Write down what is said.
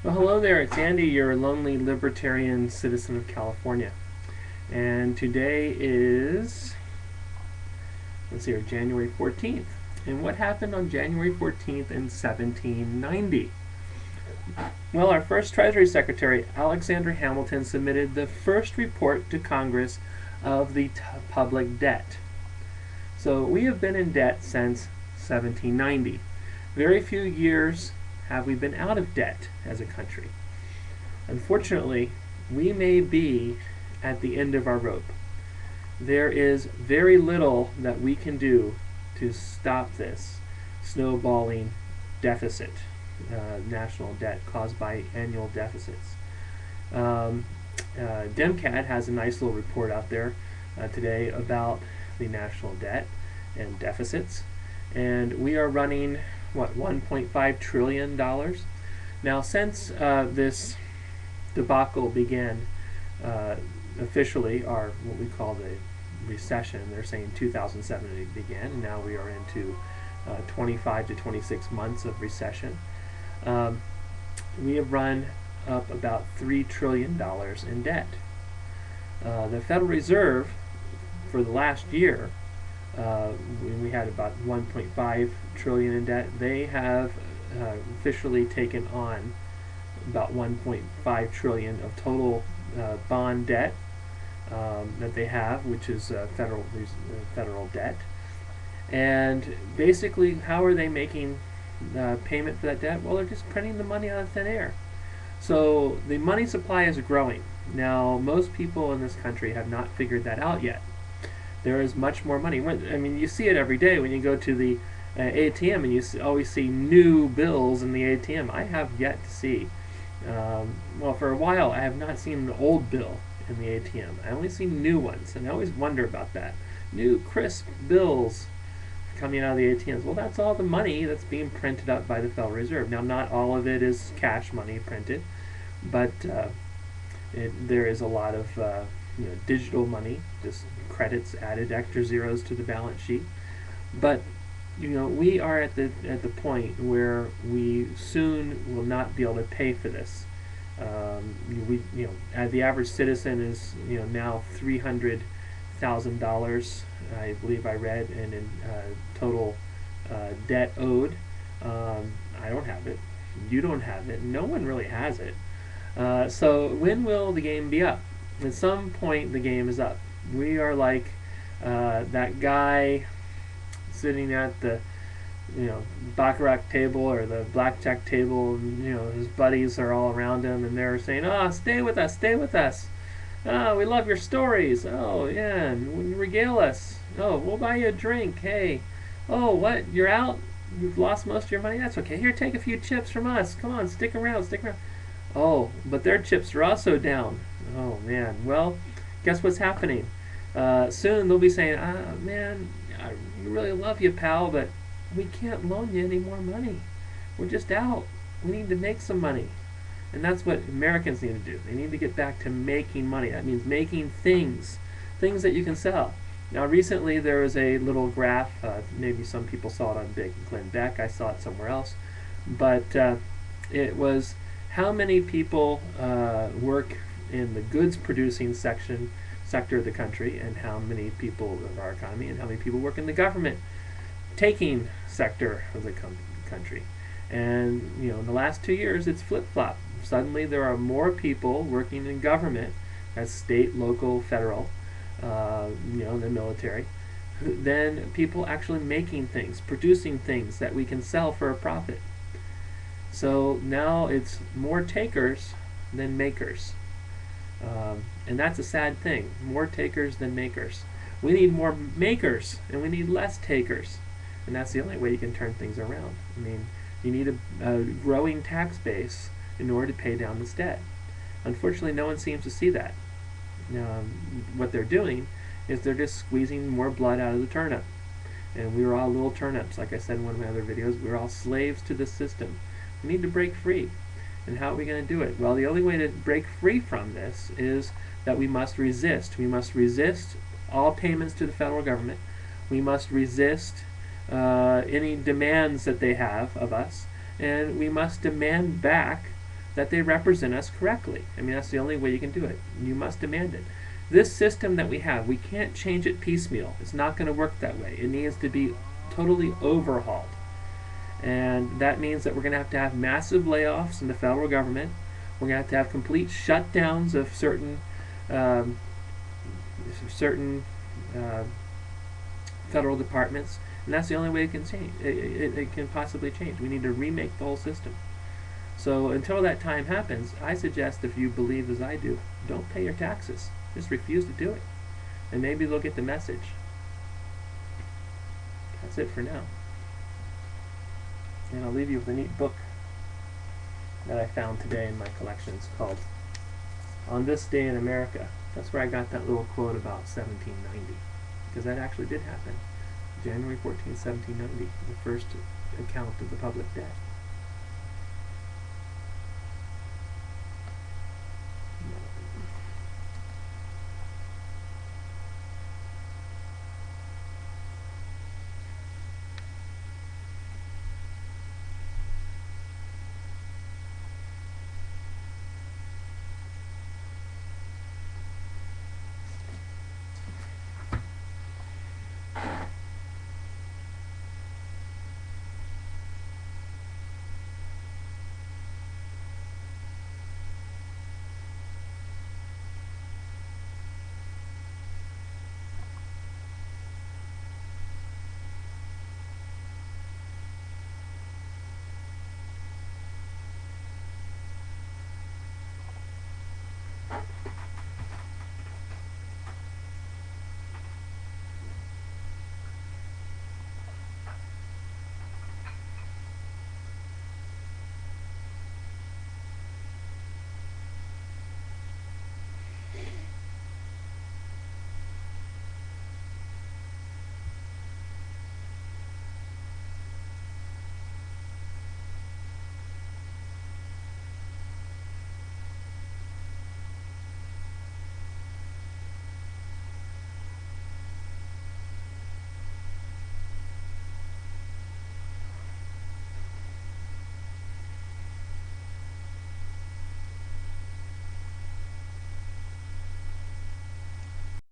Well, hello there. It's Andy, your lonely libertarian citizen of California. And today is, let's see here, January 14th. And what happened on January 14th in 1790? Well, our first Treasury Secretary, Alexander Hamilton, submitted the first report to Congress of the public debt. So we have been in debt since 1790. Very few years have we been out of debt as a country. Unfortunately, we may be at the end of our rope. There is very little that we can do to stop this snowballing deficit, national debt caused by annual deficits. DemCat has a nice little report out there today about the national debt and deficits, and we are running what, $1.5 trillion. Now, since this debacle began officially, or what we call the recession, they're saying 2007 it began, and now we are into 25 to 26 months of recession. We have run up about $3 trillion in debt. The Federal Reserve, for the last year, we had about 1.5 trillion in debt. They have officially taken on about 1.5 trillion of total bond debt that they have, which is federal debt. And basically, how are they making payment for that debt? Well, they're just printing the money out of thin air. So the money supply is growing. Now, most people in this country have not figured that out yet. There is much more money. I mean, you see it every day when you go to the ATM, and you always see new bills in the ATM. I have yet to see. Well, for a while, I have not seen an old bill in the ATM. I only see new ones, and I always wonder about that. New, crisp bills coming out of the ATMs. Well, that's all the money that's being printed up by the Federal Reserve. Now, not all of it is cash money printed, but there is a lot of digital money, just credits added, extra zeros to the balance sheet. But we are at the point where we soon will not be able to pay for this. The average citizen is now $300,000, I believe I read, and in total debt owed. I don't have it. You don't have it. No one really has it. So when will the game be up? At some point, the game is up. We are like that guy sitting at the baccarat table or the blackjack table, and his buddies are all around him, and they're saying, stay with us, stay with us. Oh, we love your stories. Oh, yeah, and regale us. Oh, we'll buy you a drink. Hey. Oh, what, you're out? You've lost most of your money? That's okay. Here, take a few chips from us. Come on, stick around, stick around. Oh, but their chips are also down. Oh, man. Well, guess what's happening? Soon they'll be saying, man, I really love you, pal, but we can't loan you any more money. We're just out. We need to make some money. And that's what Americans need to do. They need to get back to making money. That means making things that you can sell. Now, recently there was a little graph. Maybe some people saw it on Big Glenn Beck. I saw it somewhere else. But it was how many people work in the goods producing sector of the country, and how many people of our economy, and how many people work in the government taking sector of the country. And in the last 2 years, it's flip-flop. Suddenly there are more people working in government, as state, local, federal, the military, than people actually making things, producing things that we can sell for a profit. So now it's more takers than makers. And that's a sad thing. More takers than makers. We need more makers, and we need less takers. And that's the only way you can turn things around. I mean, you need a growing tax base in order to pay down this debt. Unfortunately, no one seems to see that. What they're doing is they're just squeezing more blood out of the turnip. And we were all little turnips. Like I said in one of my other videos, we were all slaves to this system. We need to break free. And how are we going to do it? Well, the only way to break free from this is that we must resist. We must resist all payments to the federal government. We must resist any demands that they have of us. And we must demand back that they represent us correctly. I mean, that's the only way you can do it. You must demand it. This system that we have, we can't change it piecemeal. It's not going to work that way. It needs to be totally overhauled. And that means that we're going to have massive layoffs in the federal government. We're going to have complete shutdowns of um, certain uh, federal departments, and that's the only way it can change. It can possibly change. We need to remake the whole system. So until that time happens, I suggest, if you believe as I do, don't pay your taxes. Just refuse to do it, and maybe they'll get the message. That's it for now. And I'll leave you with a neat book that I found today in my collections called On This Day in America. That's where I got that little quote about 1790, because that actually did happen. January 14, 1790, the first account of the public debt.